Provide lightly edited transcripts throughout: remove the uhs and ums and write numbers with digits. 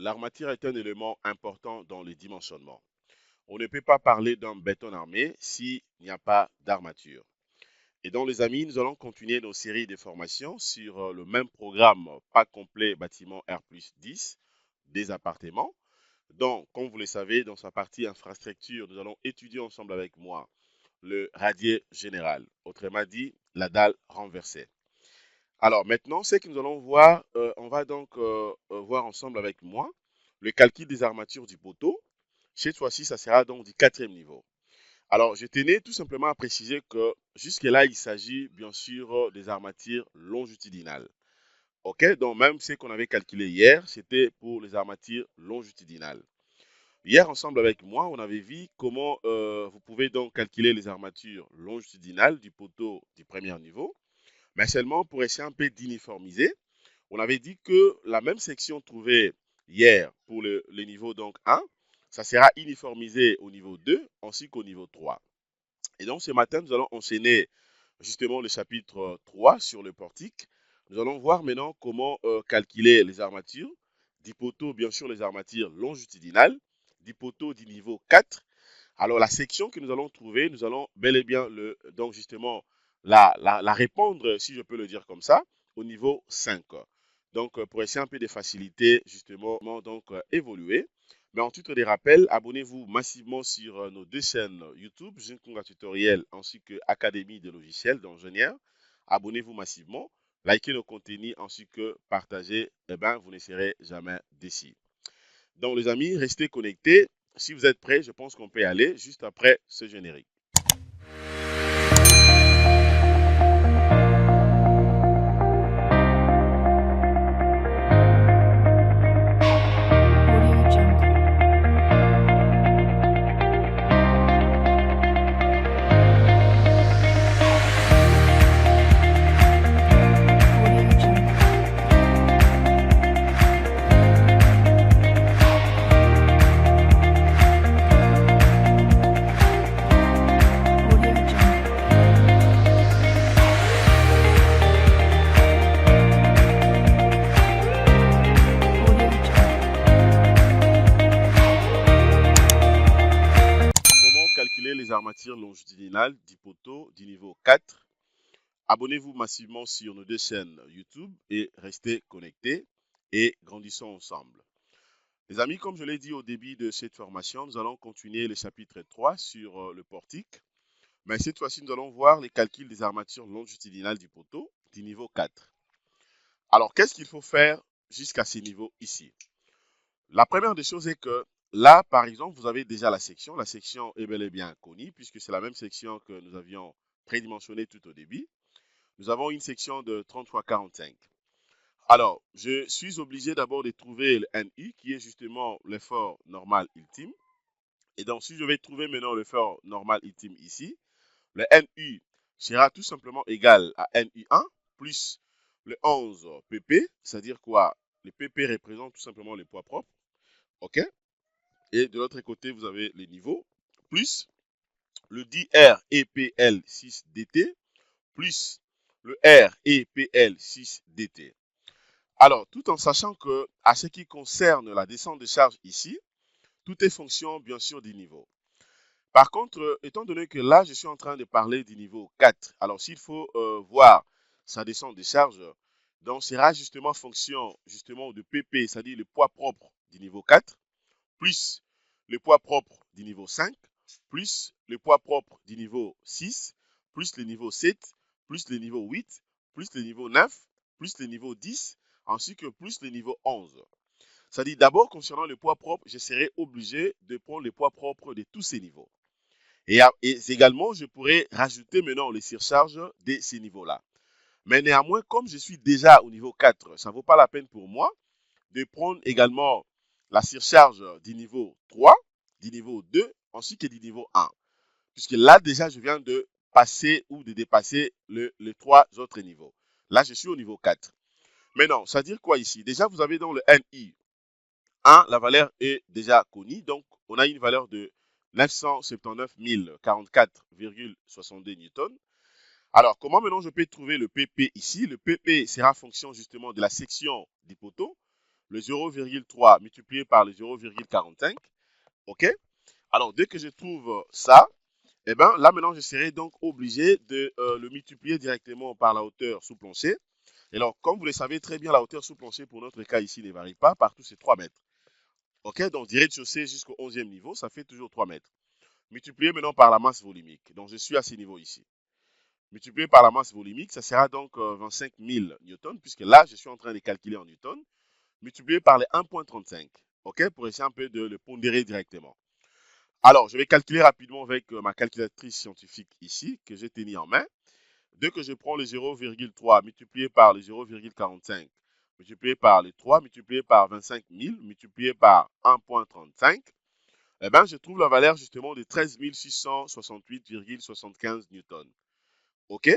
l'armature est un élément important dans le dimensionnement. On ne peut pas parler d'un béton armé s'il n'y a pas d'armature. Et donc les amis, nous allons continuer nos séries de formations sur le même programme pas complet bâtiment R+10 des appartements. Donc, comme vous le savez, dans sa partie infrastructure, nous allons étudier ensemble avec moi le radier général, autrement dit la dalle renversée. Alors maintenant, ce que nous allons voir, on va donc voir ensemble avec moi le calcul des armatures du poteau. Cette fois-ci, ça sera donc du quatrième niveau. Alors, je tenais tout simplement à préciser que jusque-là, il s'agit bien sûr des armatures longitudinales. OK, donc même ce qu'on avait calculé hier, c'était pour les armatures longitudinales. Hier, ensemble avec moi, on avait vu comment vous pouvez donc calculer les armatures longitudinales du poteau du premier niveau, mais seulement pour essayer un peu d'uniformiser. On avait dit que la même section trouvée hier pour le niveau donc 1, ça sera uniformisé au niveau 2 ainsi qu'au niveau 3. Et donc ce matin, nous allons enchaîner justement le chapitre 3 sur le portique. Nous allons voir maintenant comment calculer les armatures, du poteau, bien sûr, les armatures longitudinales, du poteau du niveau 4. Alors la section que nous allons trouver, nous allons bel et bien donc justement la répondre, si je peux le dire comme ça, au niveau 5. Donc pour essayer un peu de faciliter justement, donc évoluer. Mais en titre de rappel, abonnez-vous massivement sur nos deux chaînes YouTube, Jinkunga Tutoriel ainsi que Académie des logiciels d'ingénieurs. Abonnez-vous massivement, likez le contenu ainsi que partagez, et ben vous ne serez jamais déçus. Donc les amis, restez connectés. Si vous êtes prêts, je pense qu'on peut y aller juste après ce générique. Audio Jungle. Audio Jungle. Audio Jungle. Audio Jungle. Comment calculer les armatures longitudinales du poteau du niveau 4? Abonnez-vous massivement sur nos deux chaînes YouTube et restez connectés et grandissons ensemble. Les amis, comme je l'ai dit au début de cette formation, nous allons continuer le chapitre 3 sur le portique. Mais cette fois-ci, nous allons voir les calculs des armatures longitudinales du poteau du niveau 4. Alors, qu'est-ce qu'il faut faire jusqu'à ce niveau ici? La première des choses est que là, par exemple, vous avez déjà la section. La section est bel et bien connue puisque c'est la même section que nous avions prédimensionnée tout au début. Nous avons une section de 30 x 45. Alors, je suis obligé d'abord de trouver le NU qui est justement l'effort normal ultime. Et donc, si je vais trouver maintenant l'effort normal ultime ici, le NU sera tout simplement égal à NU1 plus le 11 pp, c'est-à-dire quoi? Le pp représente tout simplement les poids propres, ok? Et de l'autre côté, vous avez les niveaux, plus le DR EPL 6 DT, plus le R EPL 6 DT. Alors, tout en sachant que, à ce qui concerne la descente de charge ici, tout est fonction, bien sûr, du niveau. Par contre, étant donné que là, je suis en train de parler du niveau 4, alors s'il faut voir sa descente de charge, donc sera justement fonction justement de PP, c'est-à-dire le poids propre du niveau 4, plus le poids propre du niveau 5, plus le poids propre du niveau 6, plus le niveau 7, plus le niveau 8, plus le niveau 9, plus le niveau 10, ainsi que plus le niveau 11. C'est-à-dire d'abord concernant le poids propre, je serai obligé de prendre le poids propre de tous ces niveaux. Et également, je pourrais rajouter maintenant les surcharges de ces niveaux-là. Mais néanmoins, comme je suis déjà au niveau 4, ça ne vaut pas la peine pour moi de prendre également la surcharge du niveau 3, du niveau 2, ainsi que du niveau 1. Puisque là, déjà, je viens de passer ou de dépasser les trois autres niveaux. Là, je suis au niveau 4. Maintenant, ça veut dire quoi ici? Déjà, vous avez dans le NI 1, la valeur est déjà connue. Donc, on a une valeur de 979 044,62 newtons. Alors, comment maintenant je peux trouver le PP ici? Le PP sera fonction justement de la section du poteau. le 0,3 multiplié par le 0,45. OK? Alors, dès que je trouve ça, eh bien, là, maintenant, je serai donc obligé de le multiplier directement par la hauteur sous plancher. Et alors, comme vous le savez très bien, la hauteur sous plancher pour notre cas ici ne varie pas. Partout, c'est 3 mètres. OK? Donc, du rez-de-chaussée jusqu'au 11e niveau, ça fait toujours 3 mètres. Multiplié maintenant par la masse volumique. Donc, je suis à ce niveau ici. Multiplié par la masse volumique, ça sera donc 25 000 newtons, puisque là, je suis en train de calculer en newtons, multiplié par les 1,35. OK? Pour essayer un peu de le pondérer directement. Alors, je vais calculer rapidement avec ma calculatrice scientifique ici, que j'ai tenue en main. Dès que je prends le 0,3 multiplié par le 0,45, multiplié par le 3, multiplié par 25 000, multiplié par 1,35, eh bien, je trouve la valeur justement de 13 668,75 newtons. OK?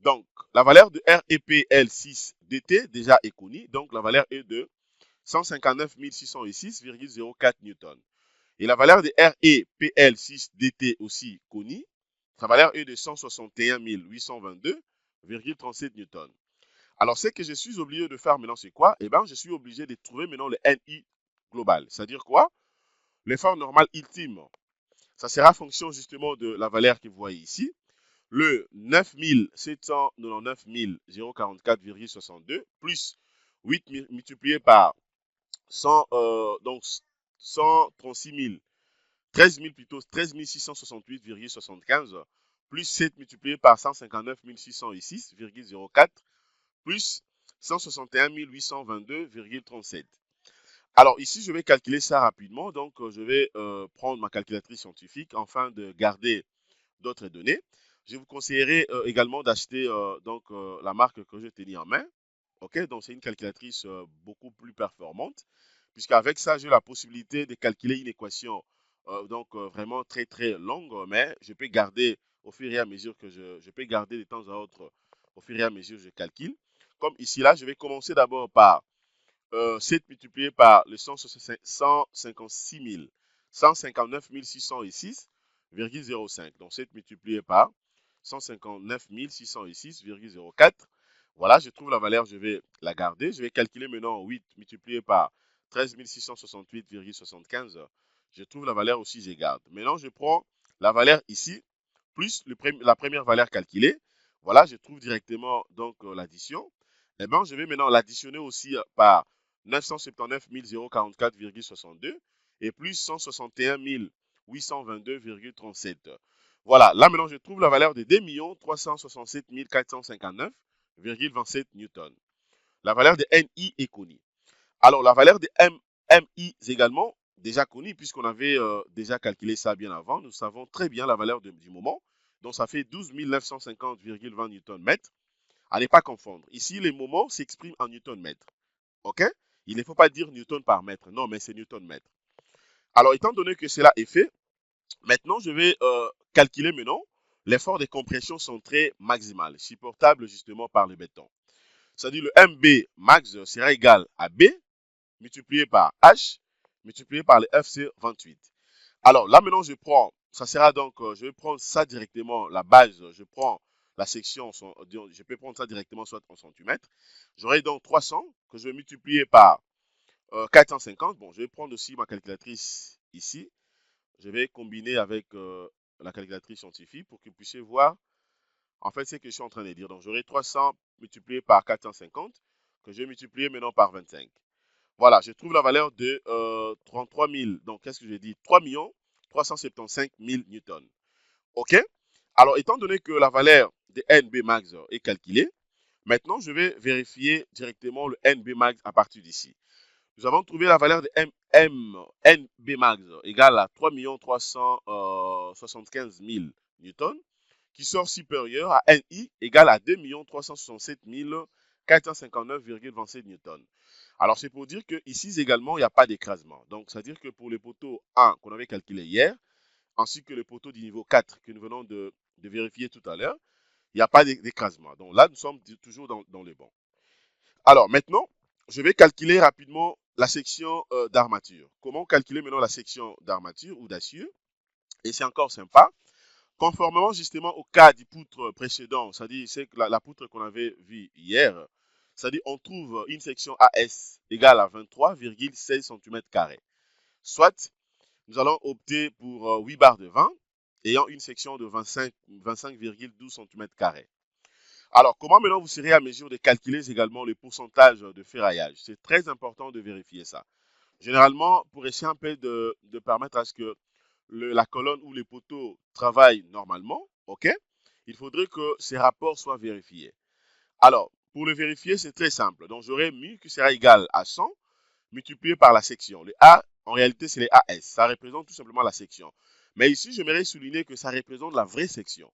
Donc, la valeur de REPL6DT déjà est connue. Donc, la valeur est de 159 606,04 newtons. Et la valeur de REPL6DT aussi connue, sa valeur est de 161 822,37 newtons. Alors, ce que je suis obligé de faire maintenant, c'est quoi? Eh bien, je suis obligé de trouver maintenant le NI global. C'est-à-dire quoi? L'effort normal ultime. Ça sera fonction justement de la valeur que vous voyez ici. Le 9 799 044,62 plus 8 multiplié par 100, donc 136 000, 13 000 plutôt, 13 668,75 plus 7 multiplié par 159 606,04 plus 161 822,37. Alors ici, je vais calculer ça rapidement. Donc, je vais prendre ma calculatrice scientifique afin de garder d'autres données. Je vous conseillerais également d'acheter la marque que je tenais en main. OK, donc c'est une calculatrice beaucoup plus performante, puisqu'avec ça, j'ai la possibilité de calculer une équation vraiment très très longue, mais je peux garder au fur et à mesure que je peux garder de temps à autre, au fur et à mesure que je calcule. Comme ici, là, je vais commencer d'abord par 7 multiplié par le 156 000, 159 606,05. Donc 7 multiplié par 159 606,04. Voilà, je trouve la valeur, je vais la garder. Je vais calculer maintenant 8 multiplié par 13 668,75. Je trouve la valeur aussi, je garde. Maintenant, je prends la valeur ici, plus la première valeur calculée. Voilà, je trouve directement donc l'addition. Eh bien, je vais maintenant l'additionner aussi par 979 044,62 et plus 161 822,37. Voilà, là maintenant je trouve la valeur de 2 367 459,27 newtons. La valeur de NI est connue. Alors la valeur de MI également déjà connue puisqu'on avait déjà calculé ça bien avant. Nous savons très bien la valeur du moment. Donc ça fait 12 950,20 newton-mètres. À ne pas confondre. Ici, les moments s'expriment en newton-mètre. OK? Il ne faut pas dire newton par mètre. Non, mais c'est newton-mètre. Alors, étant donné que cela est fait, maintenant, je vais calculer maintenant l'effort de compression centré maximal, supportable justement par le béton. C'est-à-dire le MB max sera égal à B multiplié par H multiplié par le FC28. Alors, là maintenant, je prends, ça sera donc, je vais prendre ça directement, la base, je prends la section, je peux prendre ça directement soit en centimètres. J'aurai donc 300 que je vais multiplier par 450. Bon, je vais prendre aussi ma calculatrice ici. Je vais combiner avec la calculatrice scientifique pour que vous puissiez voir en fait ce que je suis en train de dire. Donc, j'aurai 300 multiplié par 450 que je vais multiplier maintenant par 25. Voilà, je trouve la valeur de 33 000. Donc, qu'est-ce que j'ai dit? 3 375 000 newtons. OK? Alors, étant donné que la valeur de NB max est calculée, maintenant, je vais vérifier directement le NB max à partir d'ici. Nous avons trouvé la valeur de NB max égale à 3 375 000 newtons, qui sort supérieur à NI égale à 2 367 459,27 newtons. Alors, c'est pour dire qu'ici également, il n'y a pas d'écrasement. Donc, c'est-à-dire que pour le poteau 1 qu'on avait calculé hier, ainsi que le poteau du niveau 4 que nous venons de vérifier tout à l'heure, il n'y a pas d'écrasement. Donc là, nous sommes toujours dans le bon. Alors, maintenant, je vais calculer rapidement la section d'armature. Comment calculer maintenant la section d'armature ou d'acier? Et c'est encore sympa. Conformément justement au cas du poutre précédent, c'est-à-dire la poutre qu'on avait vue hier, C'est-à-dire on trouve une section AS égale à 23,16 cm². Soit, nous allons opter pour 8 barres de 20 ayant une section de 25,12 cm². Alors, comment maintenant vous serez à mesure de calculer également le pourcentage de ferraillage? C'est très important de vérifier ça. Généralement, pour essayer un peu de permettre à ce que la colonne ou les poteaux travaillent normalement, ok, il faudrait que ces rapports soient vérifiés. Alors, pour le vérifier, c'est très simple. Donc, j'aurai mu qui sera égal à 100 multiplié par la section. Le A, en réalité, c'est les AS. Ça représente tout simplement la section. Mais ici, j'aimerais souligner que ça représente la vraie section.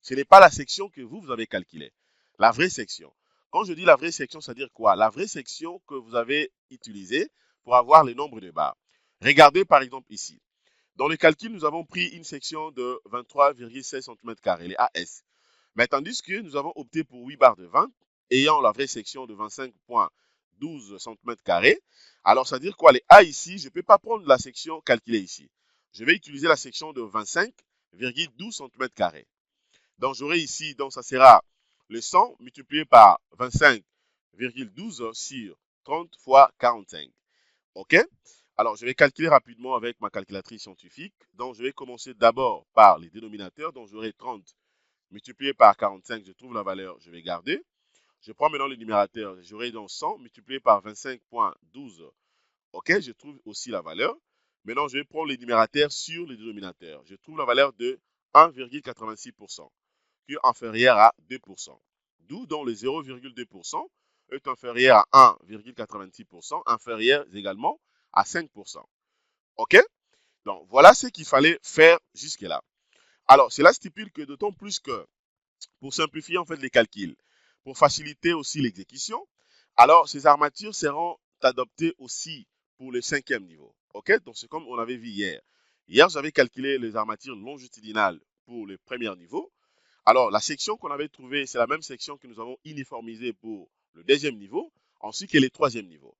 Ce n'est pas la section que vous avez calculée. La vraie section. Quand je dis la vraie section, ça veut dire quoi? La vraie section que vous avez utilisée pour avoir les nombres de barres. Regardez par exemple ici. Dans le calcul, nous avons pris une section de 23,16 cm², les AS. Mais tandis que nous avons opté pour 8 barres de 20, ayant la vraie section de 25,12 cm², alors ça veut dire quoi? Les A ici, je ne peux pas prendre la section calculée ici. Je vais utiliser la section de 25,12 cm². Donc j'aurai ici, donc ça sera le 100 multiplié par 25,12 sur 30 fois 45. OK? Alors je vais calculer rapidement avec ma calculatrice scientifique. Donc je vais commencer d'abord par les dénominateurs. Donc j'aurai 30 multiplié par 45, je trouve la valeur, je vais garder. Je prends maintenant le numérateur. J'aurai donc 100 multiplié par 25,12. OK? Je trouve aussi la valeur. Maintenant, je vais prendre les numérateurs sur les dénominateurs. Je trouve la valeur de 1,86%. Qui est inférieur à 2%. D'où donc le 0,2% est inférieur à 1,86%, inférieur également à 5%. OK? Donc, voilà ce qu'il fallait faire jusque-là. Alors, cela stipule que d'autant plus que, pour simplifier en fait les calculs, pour faciliter aussi l'exécution, alors ces armatures seront adoptées aussi pour le 5e niveau. OK? Donc, c'est comme on avait vu hier. Hier, j'avais calculé les armatures longitudinales pour le premier niveau. Alors, la section qu'on avait trouvée, c'est la même section que nous avons uniformisée pour le 2e niveau, ainsi que le 3e niveau.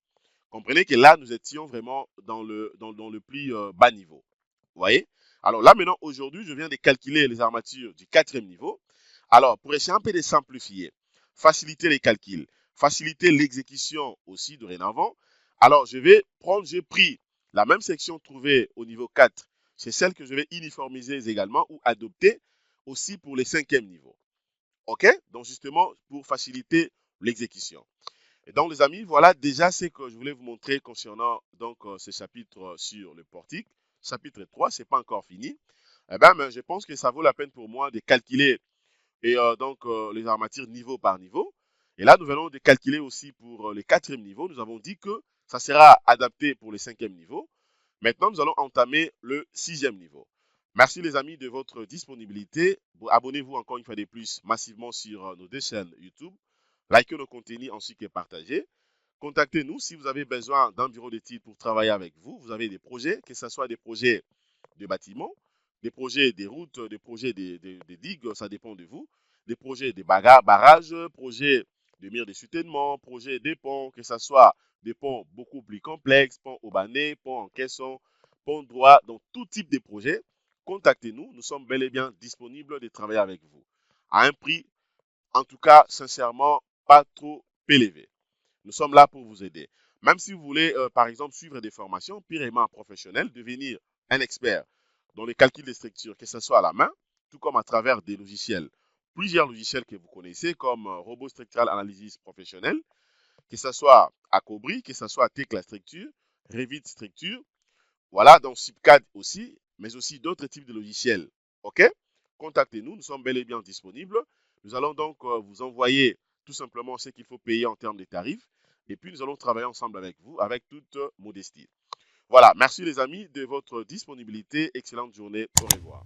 Comprenez que là, nous étions vraiment dans le plus bas niveau. Vous voyez? Alors là, maintenant, aujourd'hui, je viens de calculer les armatures du 4e niveau. Alors, pour essayer un peu de simplifier, faciliter les calculs, faciliter l'exécution aussi dorénavant, alors j'ai pris la même section trouvée au niveau 4, c'est celle que je vais uniformiser également ou adopter aussi pour les 5e niveaux. OK? Donc, justement, pour faciliter l'exécution. Et donc, les amis, voilà déjà ce que je voulais vous montrer concernant donc, ce chapitre sur le portique. Chapitre 3, ce n'est pas encore fini. Eh bien, mais je pense que ça vaut la peine pour moi de calculer et, les armatures niveau par niveau. Et là, nous venons de calculer aussi pour le 4e niveau. Nous avons dit que ça sera adapté pour le 5e niveau. Maintenant, nous allons entamer le 6e niveau. Merci les amis de votre disponibilité. Abonnez-vous encore une fois de plus massivement sur nos 2 chaînes YouTube. Likez nos contenus ainsi que partagez. Contactez-nous si vous avez besoin d'un bureau d'études pour travailler avec vous. Vous avez des projets, que ce soit des projets de bâtiments, des projets des routes, des projets des digues, ça dépend de vous. Des projets de barrages, projets de murs de soutènement, projets des ponts, que ce soit des ponts beaucoup plus complexes, ponts aubanais, ponts en caisson, ponts droits, donc tout type de projet. Contactez-nous, nous sommes bel et bien disponibles de travailler avec vous. À un prix, en tout cas, sincèrement, pas trop élevé. Nous sommes là pour vous aider. Même si vous voulez, par exemple, suivre des formations purement professionnelles, devenir un expert dans les calculs de structure, que ce soit à la main, tout comme à travers des logiciels, plusieurs logiciels que vous connaissez, comme Robot Structural Analysis Professionnel, que ce soit Acobri, que ce soit Tecla Structure, Revit Structure, voilà, donc SIPCAD aussi, mais aussi d'autres types de logiciels. OK? Contactez-nous, nous sommes bel et bien disponibles. Nous allons donc vous envoyer tout simplement ce qu'il faut payer en termes de tarifs. Et puis, nous allons travailler ensemble avec vous, avec toute modestie. Voilà, merci les amis de votre disponibilité. Excellente journée. Au revoir.